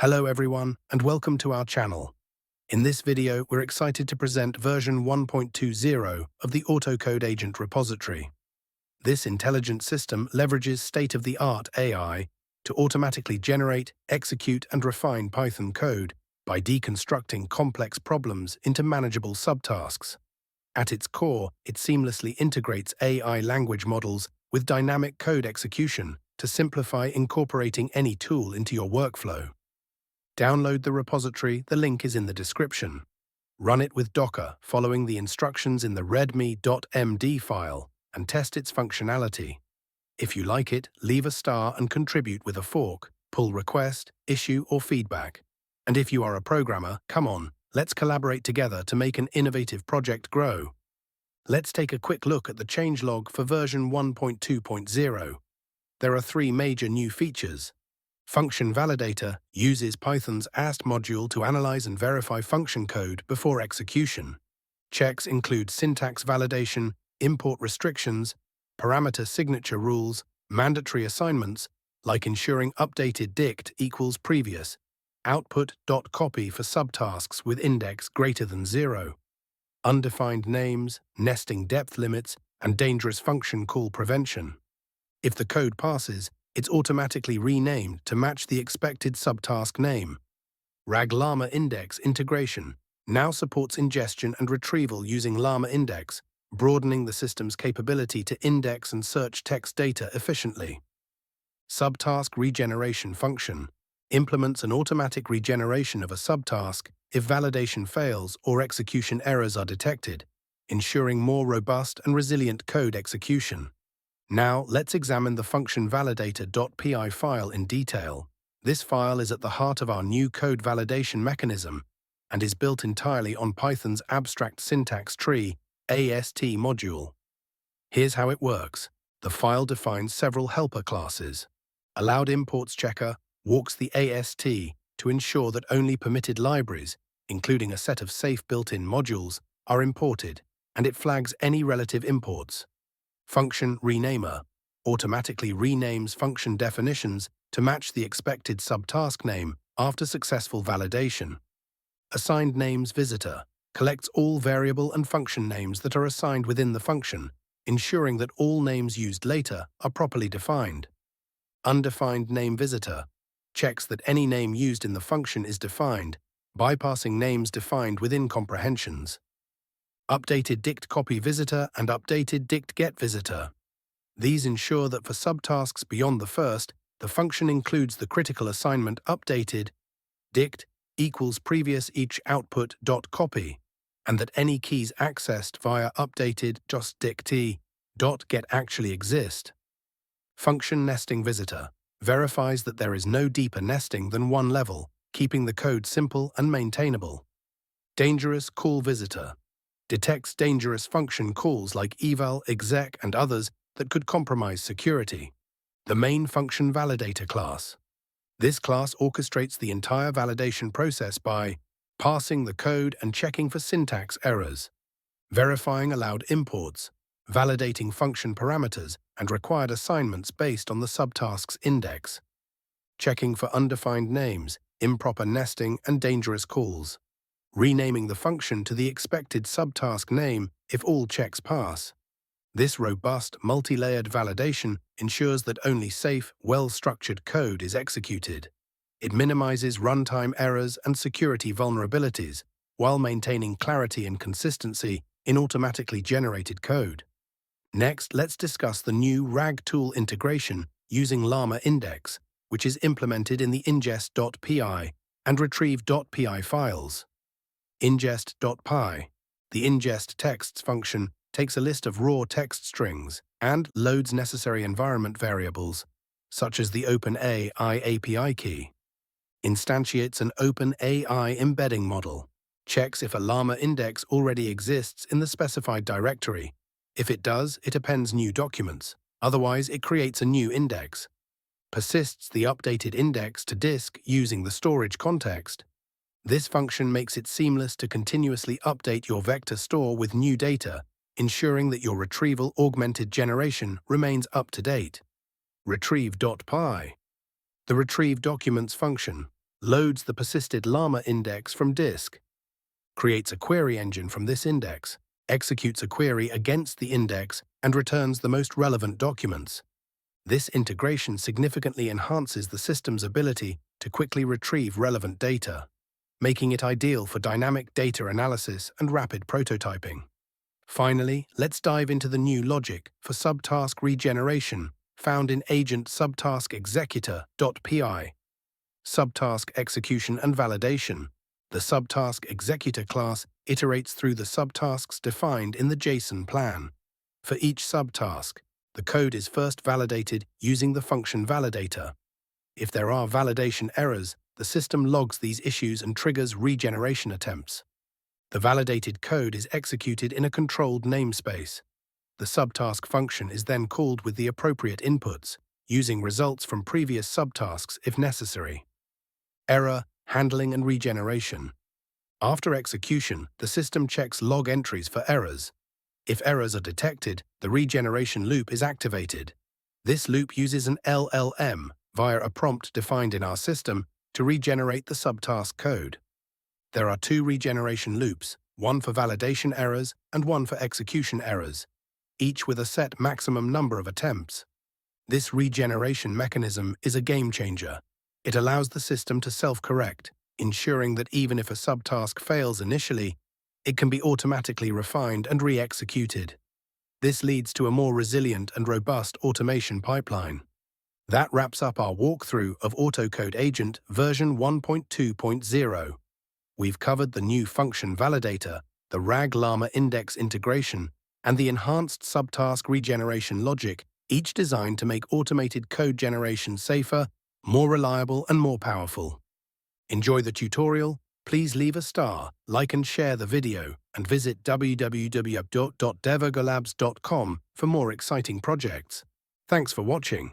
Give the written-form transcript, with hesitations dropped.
Hello everyone, and welcome to our channel. In this video, we're excited to present version 1.20 of the AutoCodeAgent repository. This intelligent system leverages state-of-the-art AI to automatically generate, execute, and refine Python code by deconstructing complex problems into manageable subtasks. At its core, it seamlessly integrates AI language models with dynamic code execution to simplify incorporating any tool into your workflow. Download the repository, the link is in the description. Run it with Docker, following the instructions in the readme.md file, and test its functionality. If you like it, leave a star and contribute with a fork, pull request, issue, or feedback. And if you are a programmer, come on, let's collaborate together to make an innovative project grow. Let's take a quick look at the changelog for version 1.2.0. There are three major new features. Function Validator uses Python's AST module to analyze and verify function code before execution. Checks include syntax validation, import restrictions, parameter signature rules, mandatory assignments, like ensuring updated dict equals previous, output.copy for subtasks with index greater than 0, undefined names, nesting depth limits, and dangerous function call prevention. If the code passes, it's automatically renamed to match the expected subtask name. Llama index integration now supports ingestion and retrieval using Llama index, broadening the system's capability to index and search text data efficiently. Subtask Regeneration function implements an automatic regeneration of a subtask if validation fails or execution errors are detected, ensuring more robust and resilient code execution. Now, let's examine the function validator.py file in detail. This file is at the heart of our new code validation mechanism and is built entirely on Python's abstract syntax tree, AST module. Here's how it works. The file defines several helper classes. Allowed imports checker walks the AST to ensure that only permitted libraries, including a set of safe built-in modules, are imported, and it flags any relative imports. Function Renamer automatically renames function definitions to match the expected subtask name after successful validation. Assigned Names Visitor collects all variable and function names that are assigned within the function, ensuring that all names used later are properly defined. Undefined Name Visitor checks that any name used in the function is defined, bypassing names defined within comprehensions. Updated dict copy visitor and updated dict get visitor. These ensure that for subtasks beyond the first, the function includes the critical assignment updated dict equals previous each output.copy, and that any keys accessed via updated just dict.get actually exist. Function nesting visitor verifies that there is no deeper nesting than one level, keeping the code simple and maintainable. Dangerous call visitor detects dangerous function calls like eval, exec, and others that could compromise security. The main function validator class. This class orchestrates the entire validation process by parsing the code and checking for syntax errors, verifying allowed imports, validating function parameters and required assignments based on the subtask's index, checking for undefined names, improper nesting, and dangerous calls, renaming the function to the expected subtask name if all checks pass. This robust, multi-layered validation ensures that only safe, well-structured code is executed. It minimizes runtime errors and security vulnerabilities while maintaining clarity and consistency in automatically generated code. Next, let's discuss the new RAG tool integration using Llama index, which is implemented in the ingest.py and retrieve.py files. Ingest.py. The ingest texts function takes a list of raw text strings and loads necessary environment variables, such as the OpenAI API key. Instantiates an OpenAI embedding model. Checks if a Llama index already exists in the specified directory. If it does, it appends new documents. Otherwise, it creates a new index. Persists the updated index to disk using the storage context. This function makes it seamless to continuously update your vector store with new data, ensuring that your retrieval augmented generation remains up to date. Retrieve.py. The retrieve documents function loads the persisted Llama index from disk, creates a query engine from this index, executes a query against the index, and returns the most relevant documents. This integration significantly enhances the system's ability to quickly retrieve relevant data, making it ideal for dynamic data analysis and rapid prototyping. Finally, let's dive into the new logic for subtask regeneration found in agent subtask executor.py. Subtask execution and validation. The subtask executor class iterates through the subtasks defined in the JSON plan. For each subtask, the code is first validated using the function validator. If there are validation errors, the system logs these issues and triggers regeneration attempts. The validated code is executed in a controlled namespace. The subtask function is then called with the appropriate inputs, using results from previous subtasks if necessary. Error, handling, and regeneration. After execution, the system checks log entries for errors. If errors are detected, the regeneration loop is activated. This loop uses an LLM via a prompt defined in our system to regenerate the subtask code. There are two regeneration loops, one for validation errors and one for execution errors, each with a set maximum number of attempts. This regeneration mechanism is a game changer. It allows the system to self-correct, ensuring that even if a subtask fails initially, it can be automatically refined and re-executed. This leads to a more resilient and robust automation pipeline. That wraps up our walkthrough of AutoCodeAgent version 1.2.0. We've covered the new function validator, the RAG Llama index integration, and the enhanced subtask regeneration logic, each designed to make automated code generation safer, more reliable, and more powerful. Enjoy the tutorial? Please leave a star, like and share the video, and visit www.devergolabs.com for more exciting projects. Thanks for watching.